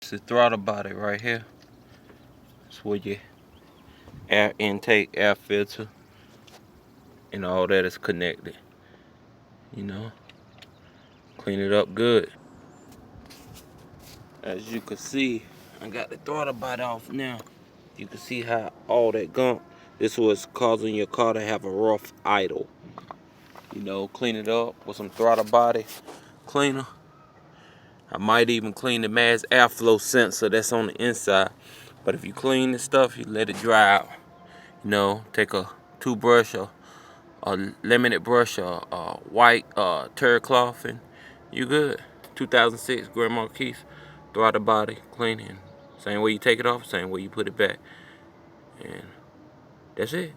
It's the throttle body right here. It's where your air intake, air filter, and all that is connected. You know, clean it up good. As you can see, I got the throttle body off now. You can see how all that gunk, this was causing your car to have a rough idle. You know, clean it up with some throttle body cleaner. I might even clean the mass airflow sensor that's on the inside. But if you clean this stuff, you let it dry out. You know, take a toothbrush or a laminate brush or a white terry cloth and you good. 2006 Grand Marquis Throttle body cleaning. Same way you take it off, same way you put it back. And that's it.